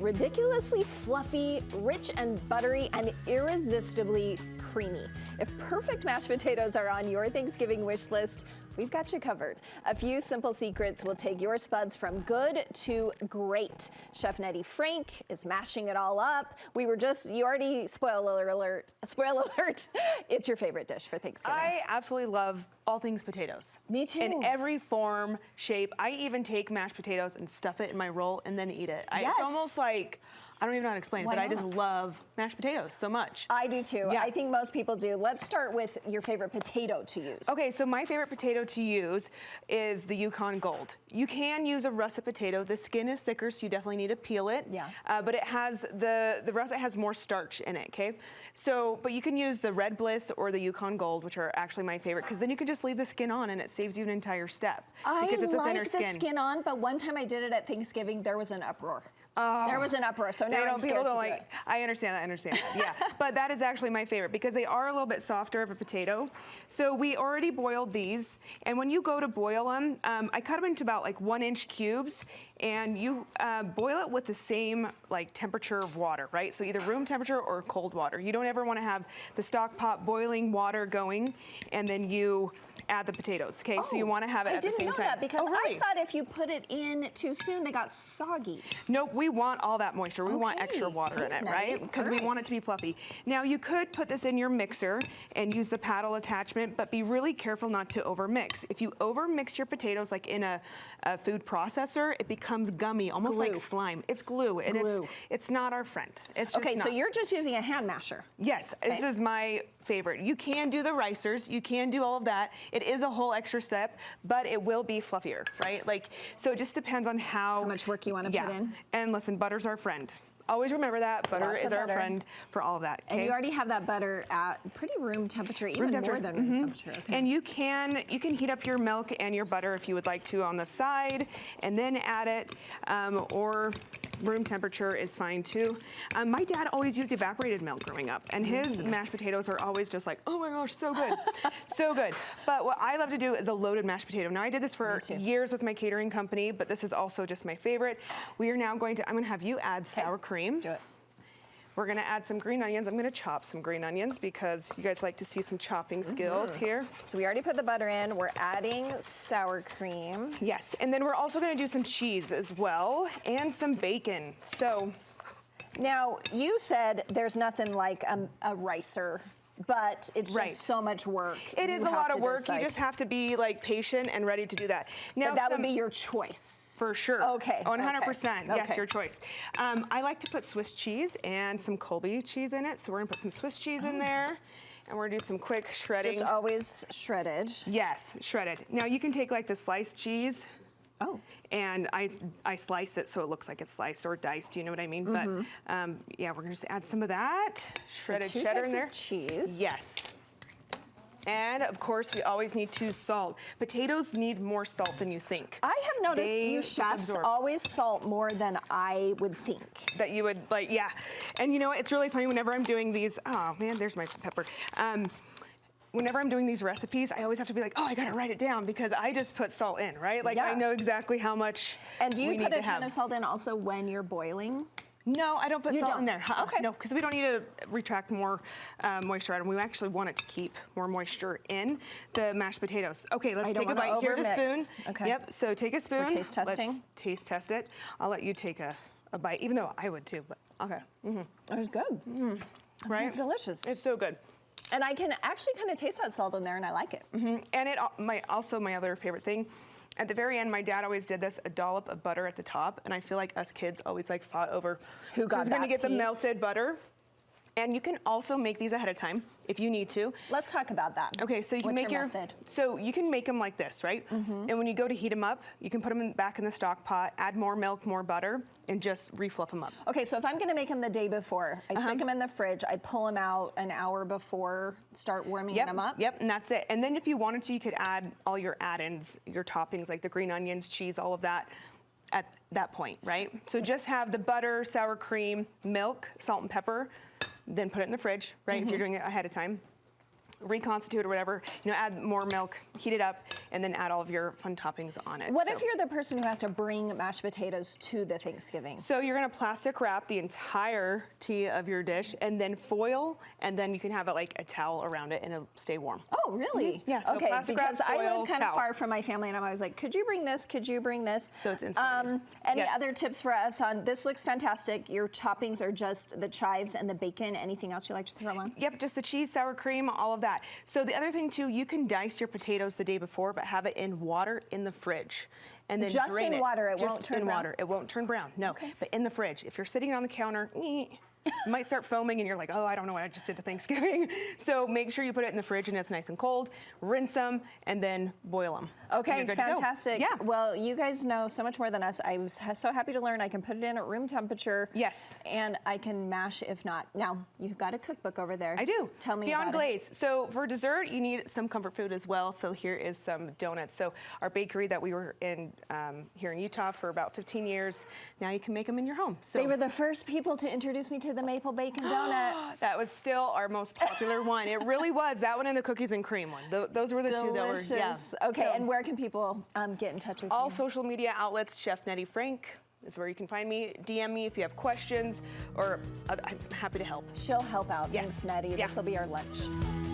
Ridiculously fluffy, rich and buttery, and irresistibly creamy. If perfect mashed potatoes are on your Thanksgiving wish list, we've got you covered. A few simple secrets will take your spuds from good to great. Chef Nettie Frank is mashing it all up. You already, spoiler alert, it's your favorite dish for Thanksgiving. I absolutely love all things potatoes. Me too. In every form, shape. I even take mashed potatoes and stuff it in my roll and then eat it. Yes. It's almost like, I don't even know how to explain it, but I just love mashed potatoes so much. I do too. Yeah. I think most people do. Let's start with your favorite potato to use. Okay, so my favorite potato to use is the Yukon Gold. You can use a russet potato. The skin is thicker, so you definitely need to peel it. Yeah. But it has, the russet has more starch in it, okay? So, but you can use the Red Bliss or the Yukon Gold, which are actually my favorite, because then you can just leave the skin on and it saves you an entire step. Because it's a thinner skin. I like the skin on, but one time I did it at Thanksgiving, there was an uproar. There was an uproar, so now I'm scared to do it. I understand that, yeah. But that is actually my favorite because they are a little bit softer of a potato. So we already boiled these, and when you go to boil them, I cut them into about like 1-inch cubes, and you boil it with the same like temperature of water, right? So either room temperature or cold water. You don't ever want to have the stock pot boiling water going, and then you add the potatoes, okay? So you want to have it at the same time. I didn't know that because I thought if you put it in too soon, they got soggy. Nope, we want all that moisture. We want extra water in it, right? Because we want it to be fluffy. Now you could put this in your mixer and use the paddle attachment, but be really careful not to overmix. If you overmix your potatoes like in a food processor, it becomes gummy, almost like slime. It's glue, and it's not our friend. It's just not. So you're just using a hand masher. Yes, this is my favorite. You can do the ricers, you can do all of that. It is a whole extra step, but it will be fluffier, right? Like, so it just depends on how much work you want to put in. And listen, butter's our friend. Always remember that. Butter is our friend for all of that. Okay? And you already have that butter at pretty room temperature, even more than room temperature. Okay. And you can heat up your milk and your butter if you would like to on the side, and then add it, or room temperature is fine too. My dad always used evaporated milk growing up, and his mashed potatoes are always just like, oh my gosh, so good, so good. But what I love to do is a loaded mashed potato. Now I did this for years with my catering company, but this is also just my favorite. We are now I'm gonna have you add sour cream. Let's do it. We're gonna add some green onions. I'm gonna chop some green onions because you guys like to see some chopping skills here. So we already put the butter in. We're adding sour cream. Yes, and then we're also gonna do some cheese as well and some bacon. So. Now, you said there's nothing like a ricer, but it's just so much work. It is a lot of work. You just have to be like patient and ready to do that. Now, that would be your choice. For sure. Okay. 100%. Yes, your choice. I like to put Swiss cheese and some Colby cheese in it. So we're gonna put some Swiss cheese in there. And we're gonna do some quick shredding. Just always shredded. Yes, shredded. Now you can take like the sliced cheese. Oh. And I slice it so it looks like it's sliced or diced, you know what I mean? But yeah, we're gonna just add some of that. Shredded cheddar in there. Of cheese. Yes. And of course, we always need to salt. Potatoes need more salt than you think. I have noticed you chefs always salt more than I would think. That you would like, yeah. And you know what, it's really funny whenever I'm doing these, oh man, there's my pepper. Whenever I'm doing these recipes, I always have to be like, oh, I gotta write it down because I just put salt in, right? Like I know exactly how much And do you put a ton of salt in also when you're boiling? No, I don't put salt in there. Okay. No, because we don't need to retract more moisture out of them. We actually want it to keep more moisture in the mashed potatoes. Okay, let's take a bite. Here's a spoon. Okay. Yep, so take a spoon. We're taste testing. Let's taste test it. I'll let you take a bite, even though I would too, but okay. It was good. Right? It's delicious. It's so good. And I can actually kind of taste that salt in there, and I like it. And also my other favorite thing, at the very end, my dad always did this, a dollop of butter at the top, and I feel like us kids always like fought over who's gonna get the melted butter. And you can also make these ahead of time if you need to. Let's talk about that. Okay, so you can make you can make them like this, right? And when you go to heat them up, you can put them back in the stock pot, add more milk, more butter, and just refluff them up. Okay, so if I'm gonna make them the day before, I stick them in the fridge, I pull them out an hour before, start warming them up? Yep, and that's it. And then if you wanted to, you could add all your add-ins, your toppings, like the green onions, cheese, all of that at that point, right? So just have the butter, sour cream, milk, salt and pepper, then put it in the fridge, right, if you're doing it ahead of time. reconstitute or whatever, add more milk, heat it up, and then add all of your fun toppings on it. What if you're the person who has to bring mashed potatoes to the Thanksgiving? So you're gonna plastic wrap the entirety of your dish and then foil, and then you can have it like a towel around it and it'll stay warm. Oh, really? Yeah, so okay, plastic wrap, because I foil, live kind of towel. far from my family, and I'm always like, could you bring this? Could you bring this? So it's insulated. Any Yes. other tips for us on this? Looks fantastic. Your toppings are just the chives and the bacon. Anything else you like to throw on? Yep, just the cheese, sour cream, all of that. So the other thing too, you can dice your potatoes the day before, but have it in water in the fridge. And then Just drain in it. water, it won't Just turn in brown? water, it won't turn brown, no. Okay. But in the fridge, if you're sitting on the counter, it might start foaming and you're like, oh, I don't know what I just did to Thanksgiving. So make sure you put it in the fridge and it's nice and cold, rinse them, and then boil them. Okay, fantastic. Yeah. Well, you guys know so much more than us. I was so happy to learn I can put it in at room temperature. Yes. And I can mash if not. Now, you've got a cookbook over there. I do. Tell me Beyond about it. glaze. So for dessert, you need some comfort food as well. So here is some donuts. So our bakery that we were in here in Utah for about 15 years, now you can make them in your home. So They were the first people to introduce me to the maple bacon donut. that was still our most popular one. It really was. That one and the cookies and cream one. Those were the two that were, yeah. Okay, So and where can people get in touch with all you? social media outlets, Chef Nettie Frank is where you can find me. DM me if you have questions, or I'm happy to help. She'll help out. Yes. Thanks, Nettie. Yeah. This will be our lunch.